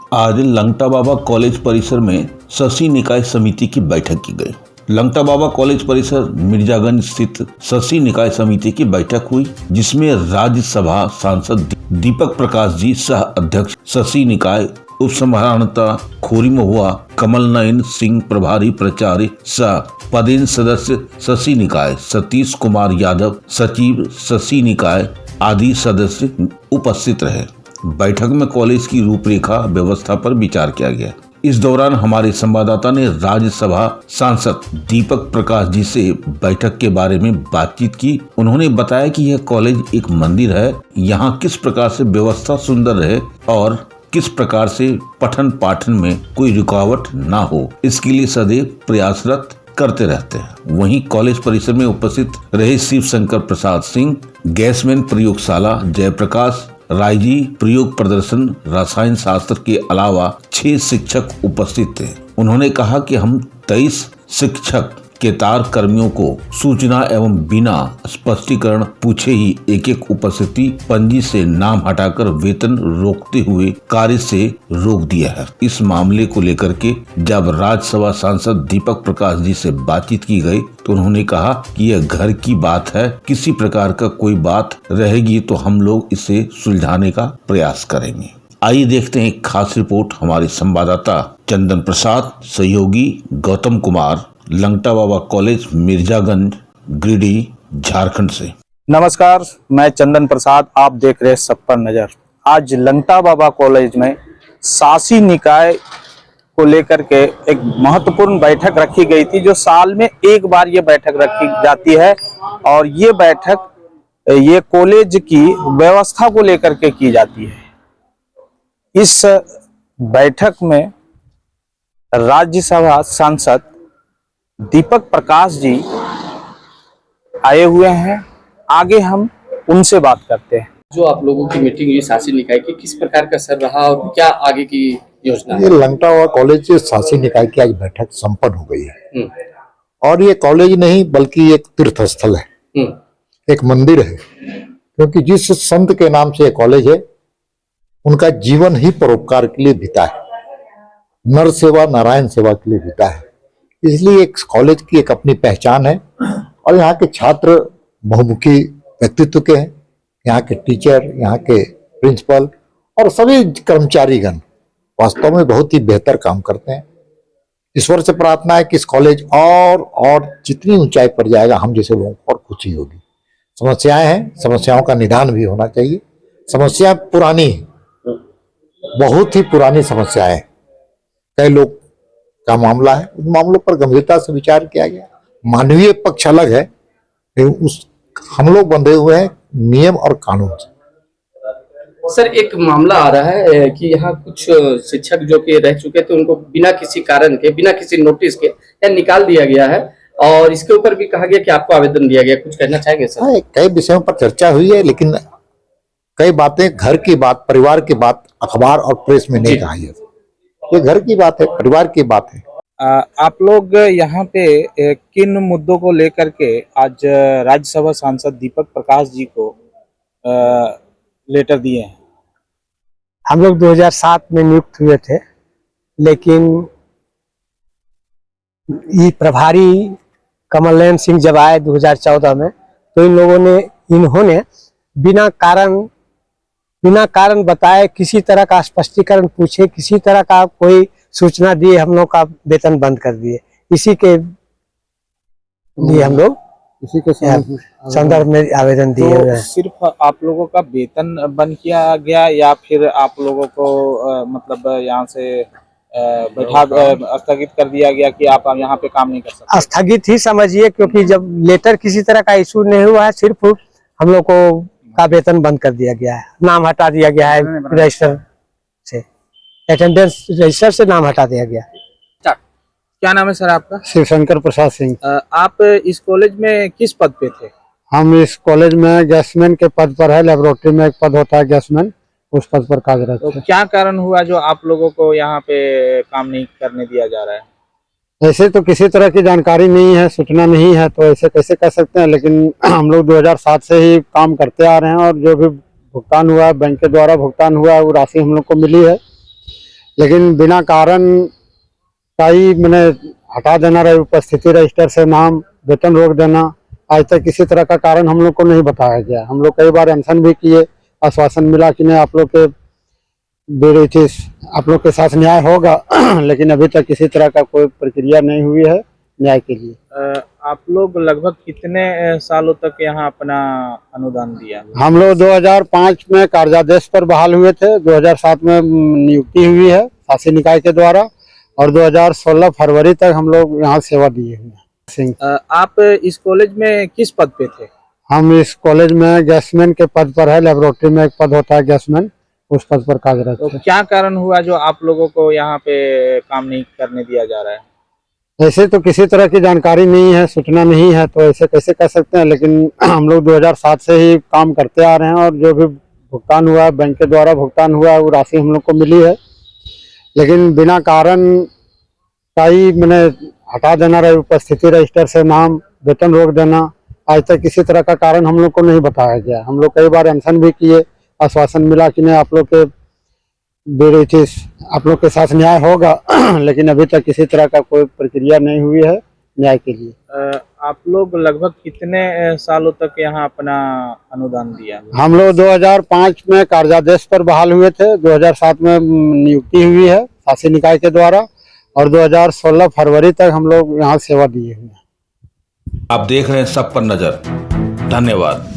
आज लंगटा बाबा कॉलेज परिसर में शशि निकाय समिति की बैठक की गई। लंगटा बाबा कॉलेज परिसर मिर्जागंज स्थित शशि निकाय समिति की बैठक हुई, जिसमें राज्यसभा सांसद दीपक प्रकाश जी सह अध्यक्ष शशि निकाय, उप समाहर्ता खोरी महुआ, कमल नयन सिंह प्रभारी प्राचार्य सह पदेन सदस्य शशि निकाय, सतीश कुमार यादव सचिव शशि निकाय आदि सदस्य उपस्थित रहे। बैठक में कॉलेज की रूपरेखा व्यवस्था पर विचार किया गया। इस दौरान हमारे संवाददाता ने राज्यसभा सांसद दीपक प्रकाश जी से बैठक के बारे में बातचीत की। उन्होंने बताया कि यह कॉलेज एक मंदिर है, यहाँ किस प्रकार से व्यवस्था सुंदर रहे और किस प्रकार से पठन पाठन में कोई रुकावट ना हो, इसके लिए सदैव प्रयासरत करते रहते हैं। वहीं कॉलेज परिसर में उपस्थित रहे शिव शंकर प्रसाद सिंह, गैसमैन प्रयोगशाला जयप्रकाश राय जी, प्रयोग प्रदर्शन रसायन शास्त्र के अलावा 6 शिक्षक उपस्थित थे। उन्होंने कहा कि हम 23 शिक्षक केतार कर्मियों को सूचना एवं बिना स्पष्टीकरण पूछे ही एक उपस्थिति पंजी से नाम हटाकर वेतन रोकते हुए कार्य से रोक दिया है। इस मामले को लेकर के जब राज्यसभा सांसद दीपक प्रकाश जी से बातचीत की गई तो उन्होंने कहा कि यह घर की बात है, किसी प्रकार का कोई बात रहेगी तो हम लोग इसे सुलझाने का प्रयास करेंगे। आइए देखते हैं एक खास रिपोर्ट हमारे संवाददाता चंदन प्रसाद, सहयोगी गौतम कुमार, लंगटा बाबा कॉलेज मिर्जागंज, गिरिडीह, झारखंड से। नमस्कार, मैं चंदन प्रसाद, आप देख रहे हैं सब पर नजर। आज लंगटा बाबा कॉलेज में शासी निकाय को लेकर के एक महत्वपूर्ण बैठक रखी गई थी, जो साल में एक बार ये बैठक रखी जाती है और ये बैठक ये कॉलेज की व्यवस्था को लेकर के की जाती है। इस बैठक में राज्यसभा सांसद दीपक प्रकाश जी आए हुए हैं। आगे हम उनसे बात करते हैं। जो आप लोगों की मीटिंग हुई शासी निकाय की, किस प्रकार का असर रहा और क्या आगे की योजना है? ये लंगटा बाबा कॉलेज शासी निकाय की आज बैठक संपन्न हो गई है और ये कॉलेज नहीं बल्कि एक तीर्थ स्थल है, एक मंदिर है, क्योंकि जिस संत के नाम से ये कॉलेज है उनका जीवन ही परोपकार के लिए बीता है, नर सेवा नारायण सेवा के लिए बीता है। इसलिए एक कॉलेज की एक अपनी पहचान है और यहाँ के छात्र बहुमुखी व्यक्तित्व के हैं। यहाँ के टीचर, यहाँ के प्रिंसिपल और सभी कर्मचारीगण वास्तव में बहुत ही बेहतर काम करते हैं। ईश्वर से प्रार्थना है कि इस कॉलेज और जितनी ऊंचाई पर जाएगा हम जैसे लोगों को और खुशी होगी। समस्याएं हैं, समस्याओं का निदान भी होना चाहिए। समस्या पुरानी है, बहुत ही पुरानी समस्याएं, कई लोग का मामला है, उन मामलों पर गंभीरता से विचार किया गया। मानवीय पक्ष अलग है, लेकिन हम लोग बंधे हुए हैं नियम और कानून से। सर, एक मामला आ रहा है कि यहाँ कुछ शिक्षक जो कि रह चुके थे उनको बिना किसी कारण के, बिना किसी नोटिस के या निकाल दिया गया है और इसके ऊपर भी कहा गया कि आपको आवेदन दिया गया। कुछ कहना चाहेंगे सर? हाँ, कई विषयों पर चर्चा हुई है, लेकिन कई बातें घर की बात, परिवार की बात अखबार और प्रेस में नहीं कही है। ये घर की बात है, परिवार की बात है। आप लोग यहाँ पे किन मुद्दों को लेकर के आज राज्यसभा सांसद दीपक प्रकाश जी को लेटर दिए हैं? हम लोग 2007 में नियुक्त हुए थे, लेकिन ये प्रभारी कमल नयन सिंह जब आए 2014 में, तो इन्होंने बिना कारण बताए, किसी तरह का स्पष्टीकरण पूछे, किसी तरह का कोई सूचना दिए, हम लोग का वेतन बंद कर दिए। इसी के लिए हम लोग इसी के संदर्भ में आवेदन दिए हुए हैं। सिर्फ आप लोगों का वेतन बंद किया गया या फिर आप लोगों को मतलब यहाँ से स्थगित कर दिया गया कि आप यहाँ पे काम नहीं कर सकते? स्थगित ही समझिए, क्योंकि जब लेटर किसी तरह का इशू नहीं हुआ है, सिर्फ हम लोग को का वेतन बंद कर दिया गया है, नाम हटा दिया गया है रजिस्टर से, अटेंडेंस रजिस्टर से नाम हटा दिया गया। क्या नाम है सर आपका? शिव शंकर प्रसाद सिंह। आप इस कॉलेज में किस पद पे थे? हम इस कॉलेज में गैसमैन के पद पर है। लेबोरेटरी में एक पद होता है गैसमैन, उस पद पर कार्यरत है। तो क्या कारण हुआ जो आप लोगों को यहाँ पे काम नहीं करने दिया जा रहा है? ऐसे तो किसी तरह की जानकारी नहीं है, सूचना नहीं है, तो ऐसे कैसे कर सकते हैं। लेकिन हम लोग 2007 से ही काम करते आ रहे हैं और जो भी भुगतान हुआ है, बैंक के द्वारा भुगतान हुआ है, वो राशि हम लोग को मिली है। लेकिन बिना कारण का ही मैंने हटा देना रहे, उपस्थिति रजिस्टर से नाम, वेतन रोक देना, आज तक किसी तरह का कारण हम लोग को नहीं बताया गया। हम लोग कई बार अनशन भी किए, आश्वासन मिला कि नहीं आप लोग के बेरेचिस आप लोग के साथ न्याय होगा लेकिन अभी तक किसी तरह का कोई प्रक्रिया नहीं हुई है न्याय के लिए। आप लोग लगभग कितने सालों तक यहाँ अपना अनुदान दिया? हम लोग 2005 में कार्यादेश पर बहाल हुए थे, 2007 में नियुक्ति हुई है शासी निकाय के द्वारा और 2016 फरवरी तक हम लोग यहाँ सेवा दिए हुए हैं। आप इस कॉलेज में किस पद पे थे? हम इस कॉलेज में गैसमैन के पद पर है, लेबोरेटरी में एक पद होता है गैसमैन, उस पद पर कार्यरत तो है। क्या कारण हुआ जो आप लोगों को यहाँ पे काम नहीं करने दिया जा रहा है? ऐसे तो किसी तरह की जानकारी नहीं है, सूचना नहीं है, तो ऐसे कैसे कर सकते हैं। लेकिन हम लोग 2007 से ही काम करते आ रहे हैं और जो भी भुगतान हुआ है बैंक के द्वारा भुगतान हुआ है वो राशि हम लोग को मिली है। लेकिन बिना कारण का ही मैंने हटा देना रहे, उपस्थिति रजिस्टर से नाम, वेतन रोक देना, आज तक किसी तरह का कारण हम लोग को नहीं बताया गया। हम लोग कई बार अनशन भी किए, आश्वासन मिला कि नहीं आप लोग के बेरेचिस आप लोग के साथ न्याय होगा लेकिन अभी तक किसी तरह का कोई प्रक्रिया नहीं हुई है न्याय के लिए। आप लोग लगभग कितने सालों तक यहाँ अपना अनुदान दिया? हम लोग 2005 में कार्यादेश पर बहाल हुए थे, 2007 में नियुक्ति हुई है शासी निकाय के द्वारा और 2016 फरवरी तक हम लोग यहाँ सेवा दिए हुए हैं। आप देख रहे हैं सब पर नजर। धन्यवाद।